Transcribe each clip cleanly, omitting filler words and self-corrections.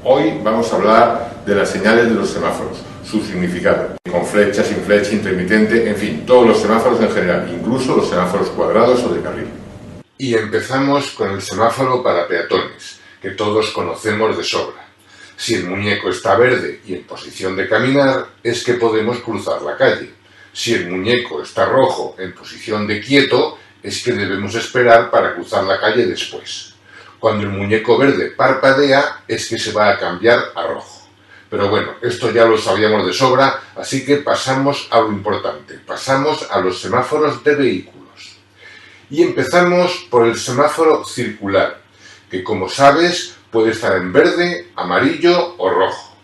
Hoy vamos a hablar de las señales de los semáforos, su significado, con flecha, sin flecha, intermitente, en fin, todos los semáforos en general, incluso los semáforos cuadrados o de carril. Y empezamos con el semáforo para peatones, que todos conocemos de sobra. Si el muñeco está verde y en posición de caminar, es que podemos cruzar la calle. Si el muñeco está rojo en posición de quieto, es que debemos esperar para cruzar la calle después. Cuando el muñeco verde parpadea, es que se va a cambiar a rojo. Pero bueno, esto ya lo sabíamos de sobra, así que pasamos a lo importante. Pasamos a los semáforos de vehículos. Y empezamos por el semáforo circular, que como sabes puede estar en verde, amarillo o rojo.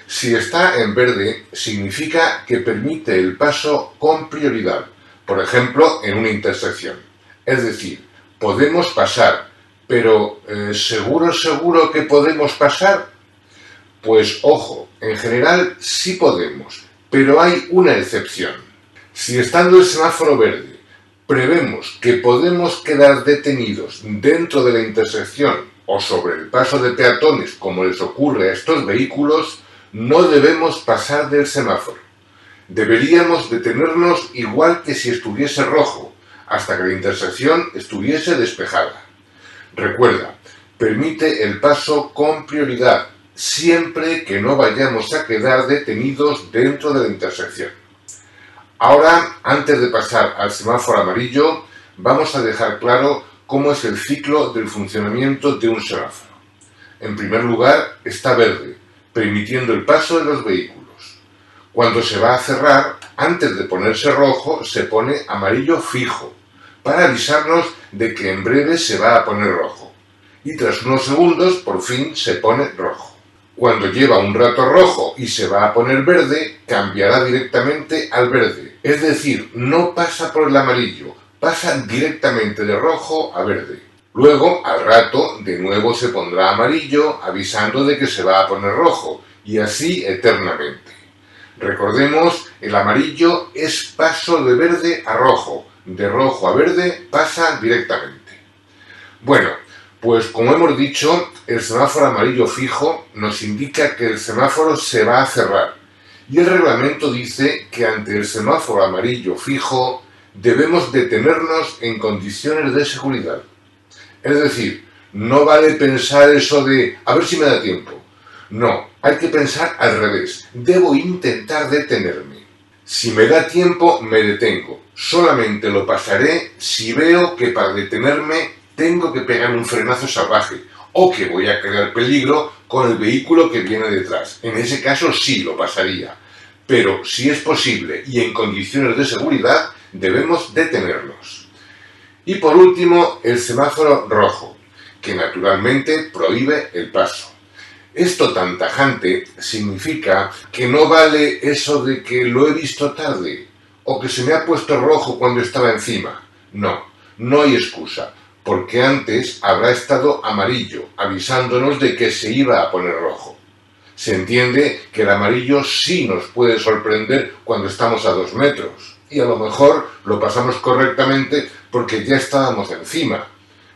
Si está en verde, significa que permite el paso con prioridad, por ejemplo, en una intersección. Es decir, podemos pasar, pero ¿seguro que podemos pasar? Pues ojo, en general sí podemos, pero hay una excepción. Si estando el semáforo verde prevemos que podemos quedar detenidos dentro de la intersección o sobre el paso de peatones, como les ocurre a estos vehículos, no debemos pasar del semáforo. Deberíamos detenernos igual que si estuviese rojo, hasta que la intersección estuviese despejada. Recuerda, permite el paso con prioridad, siempre que no vayamos a quedar detenidos dentro de la intersección. Ahora, antes de pasar al semáforo amarillo, vamos a dejar claro cómo es el ciclo del funcionamiento de un semáforo. En primer lugar, está verde, permitiendo el paso de los vehículos. Cuando se va a cerrar, antes de ponerse rojo, se pone amarillo fijo, para avisarnos de que en breve se va a poner rojo. Y tras unos segundos, por fin se pone rojo. Cuando lleva un rato rojo y se va a poner verde, cambiará directamente al verde. Es decir, no pasa por el amarillo, pasa directamente de rojo a verde. Luego, al rato, de nuevo se pondrá amarillo, avisando de que se va a poner rojo, y así eternamente. Recordemos, el amarillo es paso de verde a rojo, de rojo a verde pasa directamente. Bueno, pues como hemos dicho, el semáforo amarillo fijo nos indica que el semáforo se va a cerrar, y el reglamento dice que ante el semáforo amarillo fijo debemos detenernos en condiciones de seguridad. Es decir, no vale pensar eso de a ver si me da tiempo. No, hay que pensar al revés. Debo intentar detenerme. Si me da tiempo, me detengo. Solamente lo pasaré si veo que para detenerme tengo que pegar un frenazo salvaje o que voy a crear peligro con el vehículo que viene detrás. En ese caso sí lo pasaría. Pero si es posible y en condiciones de seguridad, debemos detenernos. Y por último, el semáforo rojo, que naturalmente prohíbe el paso. Esto tan tajante significa que no vale eso de que lo he visto tarde o que se me ha puesto rojo cuando estaba encima. No, no hay excusa, porque antes habrá estado amarillo, avisándonos de que se iba a poner rojo. Se entiende que el amarillo sí nos puede sorprender cuando estamos a 2 metros y a lo mejor lo pasamos correctamente porque ya estábamos encima.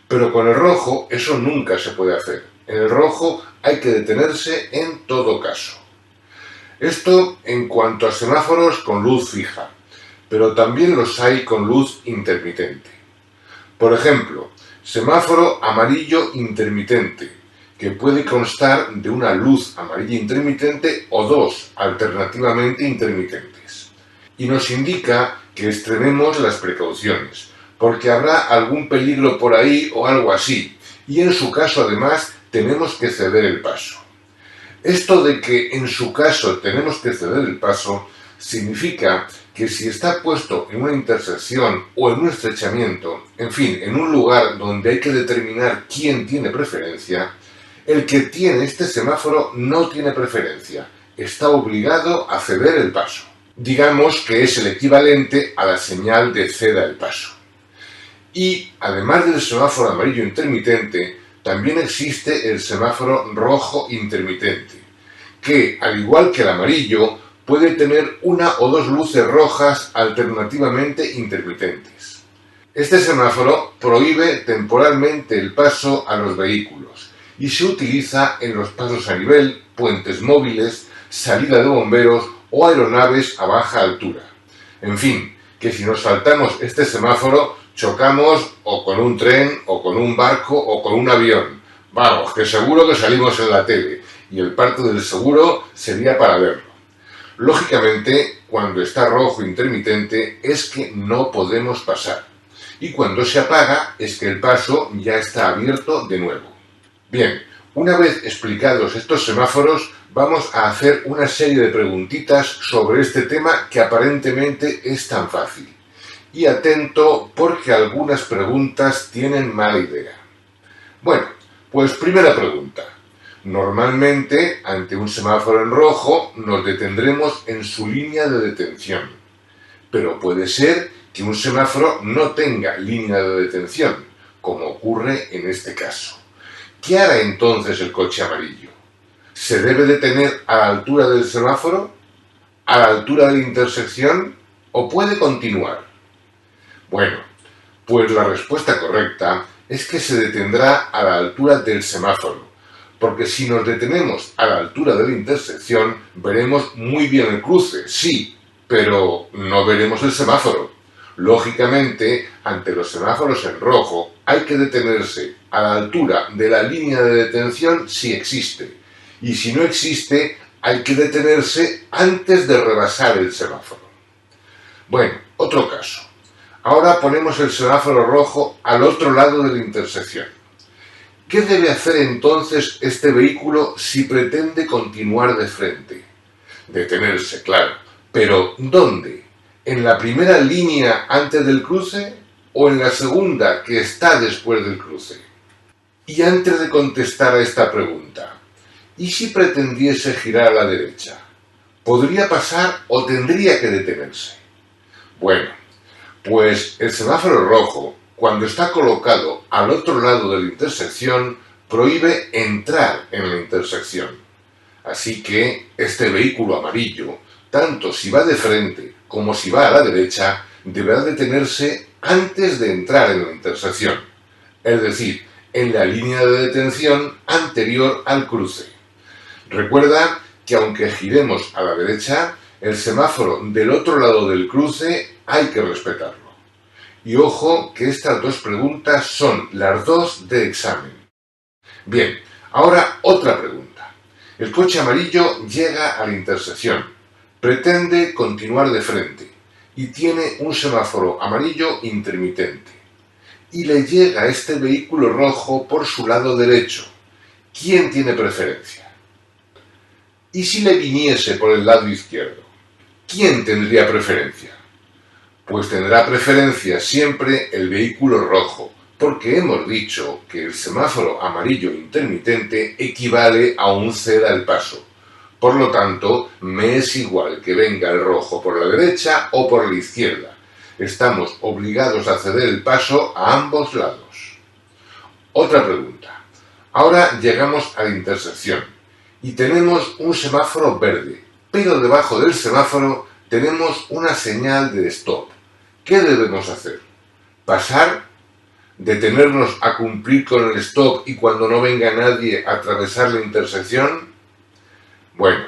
Pero con el rojo eso nunca se puede hacer. En el rojo hay que detenerse en todo caso. Esto en cuanto a semáforos con luz fija, pero también los hay con luz intermitente. Por ejemplo, semáforo amarillo intermitente, que puede constar de una luz amarilla intermitente o dos alternativamente intermitentes. Y nos indica que extrememos las precauciones, porque habrá algún peligro por ahí o algo así, y en su caso además tenemos que ceder el paso. Esto de que en su caso tenemos que ceder el paso significa que si está puesto en una intersección o en un estrechamiento, en fin, en un lugar donde hay que determinar quién tiene preferencia, el que tiene este semáforo no tiene preferencia, está obligado a ceder el paso. Digamos que es el equivalente a la señal de ceda el paso. Y además del semáforo amarillo intermitente, también existe el semáforo rojo intermitente, que, al igual que el amarillo, puede tener una o dos luces rojas alternativamente intermitentes. Este semáforo prohíbe temporalmente el paso a los vehículos y se utiliza en los pasos a nivel, puentes móviles, salida de bomberos o aeronaves a baja altura. En fin, que si nos saltamos este semáforo, chocamos o con un tren, o con un barco, o con un avión. Vamos, que seguro que salimos en la tele, y el parte del seguro sería para verlo. Lógicamente, cuando está rojo intermitente es que no podemos pasar, y cuando se apaga es que el paso ya está abierto de nuevo. Bien, una vez explicados estos semáforos, vamos a hacer una serie de preguntitas sobre este tema que aparentemente es tan fácil. Y atento porque algunas preguntas tienen mala idea. Bueno, pues primera pregunta. Normalmente, ante un semáforo en rojo, nos detendremos en su línea de detención. Pero puede ser que un semáforo no tenga línea de detención, como ocurre en este caso. ¿Qué hará entonces el coche amarillo? ¿Se debe detener a la altura del semáforo? ¿A la altura de la intersección? ¿O puede continuar? Bueno, pues la respuesta correcta es que se detendrá a la altura del semáforo, porque si nos detenemos a la altura de la intersección, veremos muy bien el cruce, sí, pero no veremos el semáforo. Lógicamente, ante los semáforos en rojo, hay que detenerse a la altura de la línea de detención si existe, y si no existe, hay que detenerse antes de rebasar el semáforo. Bueno, otro caso. Ahora ponemos el semáforo rojo al otro lado de la intersección. ¿Qué debe hacer entonces este vehículo si pretende continuar de frente? Detenerse, claro. ¿Pero dónde? ¿En la primera línea antes del cruce o en la segunda que está después del cruce? Y antes de contestar a esta pregunta, ¿y si pretendiese girar a la derecha? ¿Podría pasar o tendría que detenerse? Bueno, pues el semáforo rojo, cuando está colocado al otro lado de la intersección, prohíbe entrar en la intersección. Así que este vehículo amarillo, tanto si va de frente como si va a la derecha, deberá detenerse antes de entrar en la intersección, es decir, en la línea de detención anterior al cruce. Recuerda que aunque giremos a la derecha, el semáforo del otro lado del cruce hay que respetarlo. Y ojo que estas dos preguntas son las dos de examen. Bien, ahora otra pregunta. El coche amarillo llega a la intersección, pretende continuar de frente y tiene un semáforo amarillo intermitente. Y le llega este vehículo rojo por su lado derecho. ¿Quién tiene preferencia? ¿Y si le viniese por el lado izquierdo? ¿Quién tendría preferencia? Pues tendrá preferencia siempre el vehículo rojo, porque hemos dicho que el semáforo amarillo intermitente equivale a un ceda el paso. Por lo tanto, me es igual que venga el rojo por la derecha o por la izquierda. Estamos obligados a ceder el paso a ambos lados. Otra pregunta. Ahora llegamos a la intersección y tenemos un semáforo verde, pero debajo del semáforo tenemos una señal de stop. ¿Qué debemos hacer? ¿Pasar? ¿Detenernos a cumplir con el stop y cuando no venga nadie atravesar la intersección? Bueno,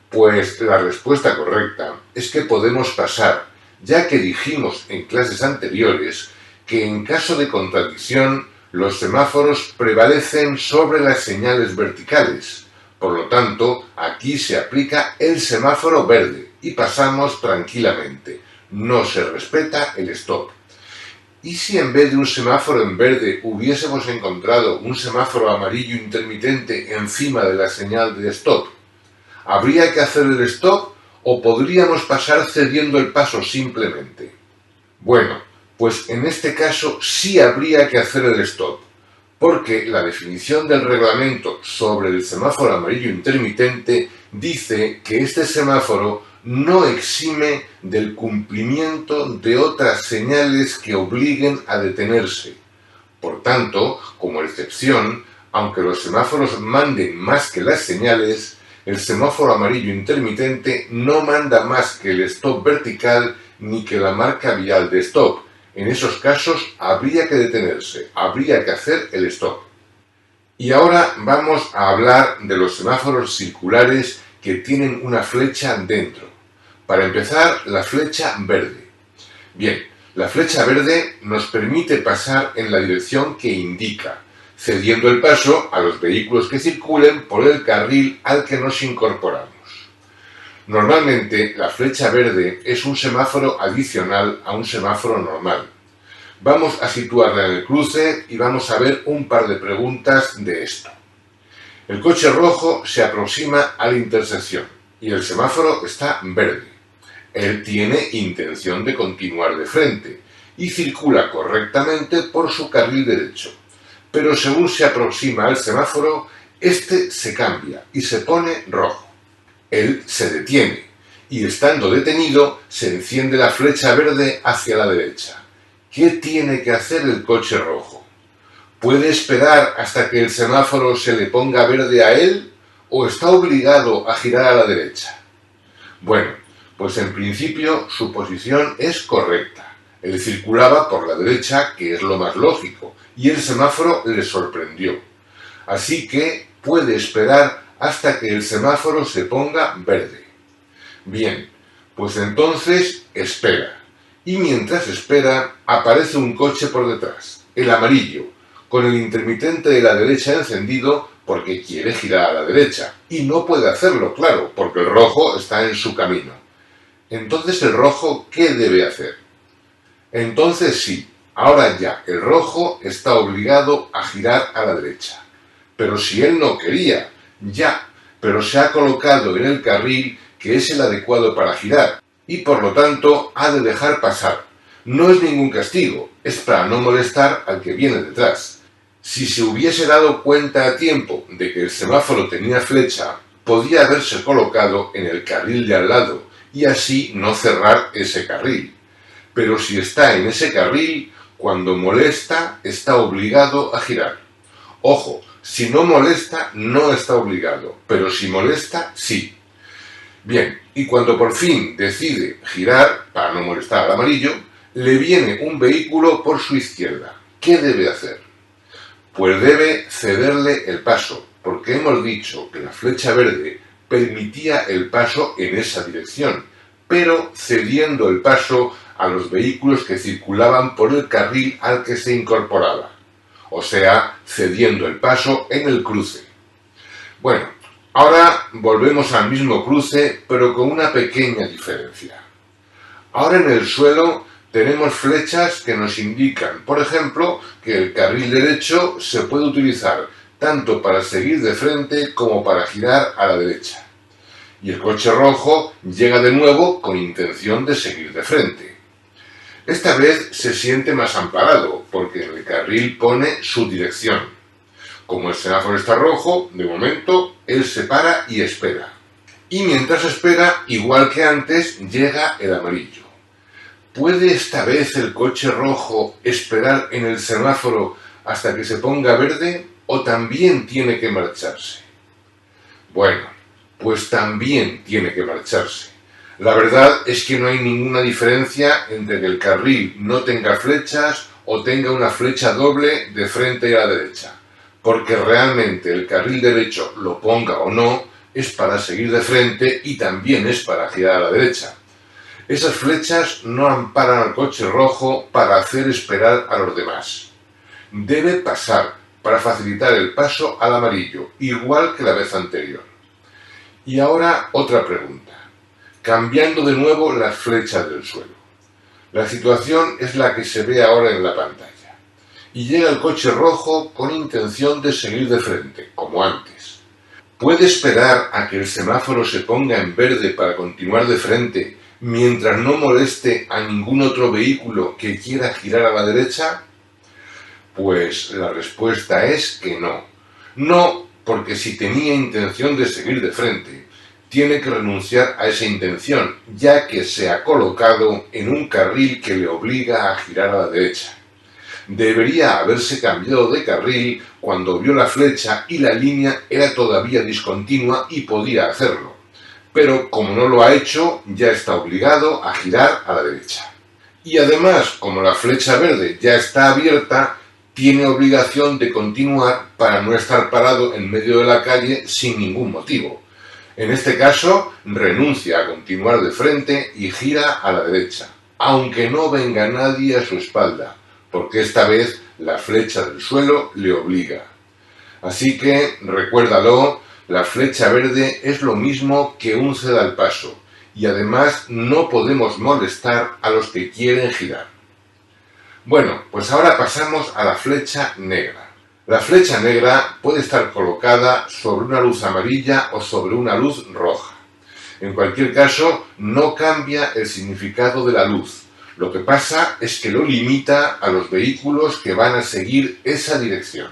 pues la respuesta correcta es que podemos pasar, ya que dijimos en clases anteriores que en caso de contradicción los semáforos prevalecen sobre las señales verticales. Por lo tanto, aquí se aplica el semáforo verde y pasamos tranquilamente. No se respeta el stop. ¿Y si en vez de un semáforo en verde hubiésemos encontrado un semáforo amarillo intermitente encima de la señal de stop? ¿Habría que hacer el stop o podríamos pasar cediendo el paso simplemente? Bueno, pues en este caso sí habría que hacer el stop, porque la definición del reglamento sobre el semáforo amarillo intermitente dice que este semáforo no exime del cumplimiento de otras señales que obliguen a detenerse. Por tanto, como excepción, aunque los semáforos manden más que las señales, el semáforo amarillo intermitente no manda más que el stop vertical ni que la marca vial de stop. En esos casos habría que detenerse, habría que hacer el stop. Y ahora vamos a hablar de los semáforos circulares que tienen una flecha dentro. Para empezar, la flecha verde. Bien, la flecha verde nos permite pasar en la dirección que indica, cediendo el paso a los vehículos que circulen por el carril al que nos incorporamos. Normalmente, la flecha verde es un semáforo adicional a un semáforo normal. Vamos a situarla en el cruce y vamos a ver un par de preguntas de esto. El coche rojo se aproxima a la intersección y el semáforo está verde. Él tiene intención de continuar de frente y circula correctamente por su carril derecho. Pero según se aproxima al semáforo, este se cambia y se pone rojo. Él se detiene y estando detenido se enciende la flecha verde hacia la derecha. ¿Qué tiene que hacer el coche rojo? ¿Puede esperar hasta que el semáforo se le ponga verde a él o está obligado a girar a la derecha? Bueno, pues en principio su posición es correcta. Él circulaba por la derecha, que es lo más lógico, y el semáforo le sorprendió. Así que puede esperar hasta que el semáforo se ponga verde. Bien, pues entonces espera. Y mientras espera, aparece un coche por detrás, el amarillo, con el intermitente de la derecha encendido porque quiere girar a la derecha. Y no puede hacerlo, claro, porque el rojo está en su camino. Entonces el rojo, ¿qué debe hacer? Entonces sí, ahora ya, el rojo está obligado a girar a la derecha. Pero si él no quería, ya, pero se ha colocado en el carril que es el adecuado para girar y por lo tanto ha de dejar pasar. No es ningún castigo, es para no molestar al que viene detrás. Si se hubiese dado cuenta a tiempo de que el semáforo tenía flecha, podía haberse colocado en el carril de al lado y así no cerrar ese carril. Pero si está en ese carril, cuando molesta, está obligado a girar. Ojo, si no molesta, no está obligado, pero si molesta, sí. Bien, y cuando por fin decide girar, para no molestar al amarillo, le viene un vehículo por su izquierda. ¿Qué debe hacer? Pues debe cederle el paso, porque hemos dicho que la flecha verde permitía el paso en esa dirección, pero cediendo el paso a los vehículos que circulaban por el carril al que se incorporaba. O sea, cediendo el paso en el cruce. Bueno, ahora volvemos al mismo cruce, pero con una pequeña diferencia. Ahora en el suelo tenemos flechas que nos indican, por ejemplo, que el carril derecho se puede utilizar tanto para seguir de frente como para girar a la derecha. Y el coche rojo llega de nuevo con intención de seguir de frente. Esta vez se siente más amparado, porque en el carril pone su dirección. Como el semáforo está rojo, de momento, él se para y espera. Y mientras espera, igual que antes, llega el amarillo. ¿Puede esta vez el coche rojo esperar en el semáforo hasta que se ponga verde o también tiene que marcharse? Bueno, pues también tiene que marcharse. La verdad es que no hay ninguna diferencia entre que el carril no tenga flechas o tenga una flecha doble de frente a la derecha, porque realmente el carril derecho, lo ponga o no, es para seguir de frente y también es para girar a la derecha. Esas flechas no amparan al coche rojo para hacer esperar a los demás. Debe pasar para facilitar el paso al amarillo, igual que la vez anterior. Y ahora otra pregunta. Cambiando de nuevo las flechas del suelo. La situación es la que se ve ahora en la pantalla. Y llega el coche rojo con intención de seguir de frente, como antes. ¿Puede esperar a que el semáforo se ponga en verde para continuar de frente mientras no moleste a ningún otro vehículo que quiera girar a la derecha? Pues la respuesta es que no. No, porque si tenía intención de seguir de frente, tiene que renunciar a esa intención, ya que se ha colocado en un carril que le obliga a girar a la derecha. Debería haberse cambiado de carril cuando vio la flecha y la línea era todavía discontinua y podía hacerlo. Pero como no lo ha hecho, ya está obligado a girar a la derecha. Y además, como la flecha verde ya está abierta, tiene obligación de continuar para no estar parado en medio de la calle sin ningún motivo. En este caso, renuncia a continuar de frente y gira a la derecha, aunque no venga nadie a su espalda, porque esta vez la flecha del suelo le obliga. Así que, recuérdalo, la flecha verde es lo mismo que un ceda al paso, y además no podemos molestar a los que quieren girar. Bueno, pues ahora pasamos a la flecha negra. La flecha negra puede estar colocada sobre una luz amarilla o sobre una luz roja. En cualquier caso, no cambia el significado de la luz. Lo que pasa es que lo limita a los vehículos que van a seguir esa dirección.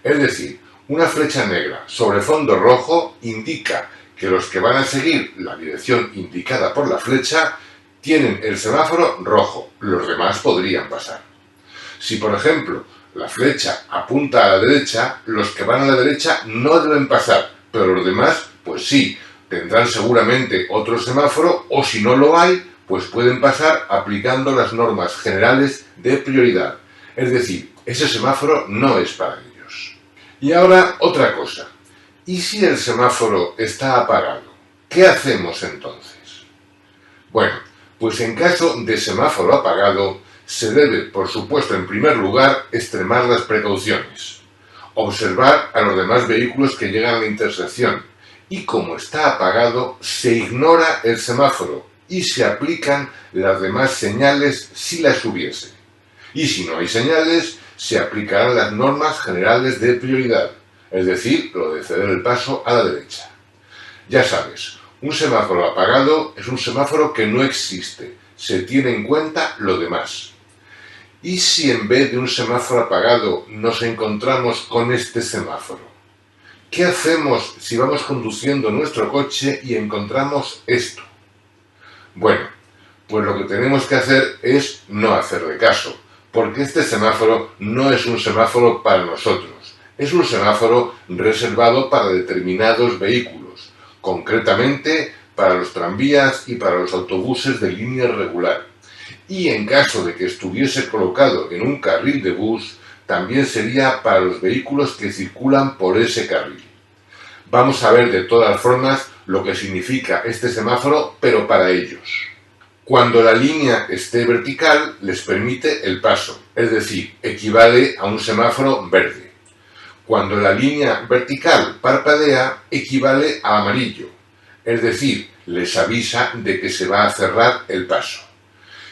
Es decir, una flecha negra sobre fondo rojo indica que los que van a seguir la dirección indicada por la flecha tienen el semáforo rojo, los demás podrían pasar. Si, por ejemplo, la flecha apunta a la derecha, los que van a la derecha no deben pasar, pero los demás, pues sí, tendrán seguramente otro semáforo o si no lo hay, pues pueden pasar aplicando las normas generales de prioridad. Es decir, ese semáforo no es para ellos. Y ahora otra cosa. ¿Y si el semáforo está apagado? ¿Qué hacemos entonces? Bueno, pues en caso de semáforo apagado, se debe, por supuesto, en primer lugar, extremar las precauciones. Observar a los demás vehículos que llegan a la intersección. Y como está apagado, se ignora el semáforo y se aplican las demás señales si las hubiese. Y si no hay señales, se aplicarán las normas generales de prioridad, es decir, lo de ceder el paso a la derecha. Ya sabes, un semáforo apagado es un semáforo que no existe, se tiene en cuenta lo demás. ¿Y si en vez de un semáforo apagado nos encontramos con este semáforo? ¿Qué hacemos si vamos conduciendo nuestro coche y encontramos esto? Bueno, pues lo que tenemos que hacer es no hacerle caso, porque este semáforo no es un semáforo para nosotros, es un semáforo reservado para determinados vehículos, concretamente para los tranvías y para los autobuses de línea regular. Y en caso de que estuviese colocado en un carril de bus, también sería para los vehículos que circulan por ese carril. Vamos a ver de todas formas lo que significa este semáforo, pero para ellos. Cuando la línea esté vertical, les permite el paso, es decir, equivale a un semáforo verde. Cuando la línea vertical parpadea, equivale a amarillo, es decir, les avisa de que se va a cerrar el paso.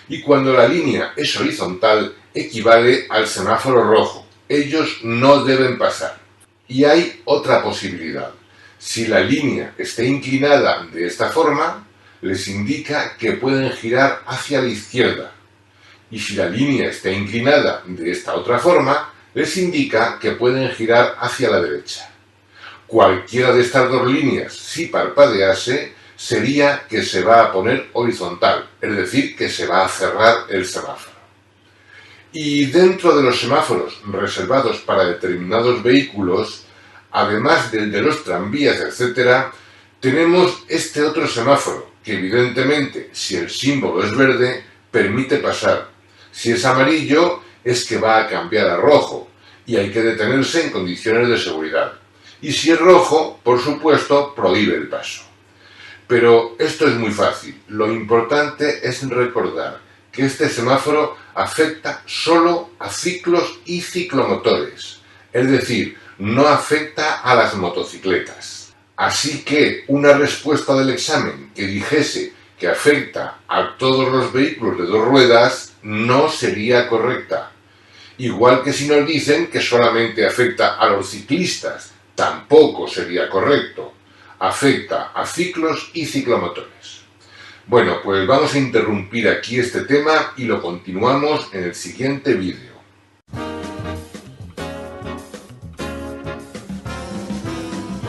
Y cuando la línea es horizontal, equivale al semáforo rojo. Ellos no deben pasar. Y hay otra posibilidad. Si la línea está inclinada de esta forma, les indica que pueden girar hacia la izquierda. Y si la línea está inclinada de esta otra forma, les indica que pueden girar hacia la derecha. Cualquiera de estas dos líneas, si parpadease, sería que se va a poner horizontal, es decir, que se va a cerrar el semáforo. Y dentro de los semáforos reservados para determinados vehículos, además del de los tranvías, etc., tenemos este otro semáforo, que evidentemente, si el símbolo es verde, permite pasar. Si es amarillo, es que va a cambiar a rojo, y hay que detenerse en condiciones de seguridad. Y si es rojo, por supuesto, prohíbe el paso. Pero esto es muy fácil. Lo importante es recordar que este semáforo afecta solo a ciclos y ciclomotores, es decir, no afecta a las motocicletas. Así que una respuesta del examen que dijese que afecta a todos los vehículos de dos ruedas no sería correcta. Igual que si nos dicen que solamente afecta a los ciclistas, tampoco sería correcto. Afecta a ciclos y ciclomotores. Bueno, pues vamos a interrumpir aquí este tema y lo continuamos en el siguiente vídeo.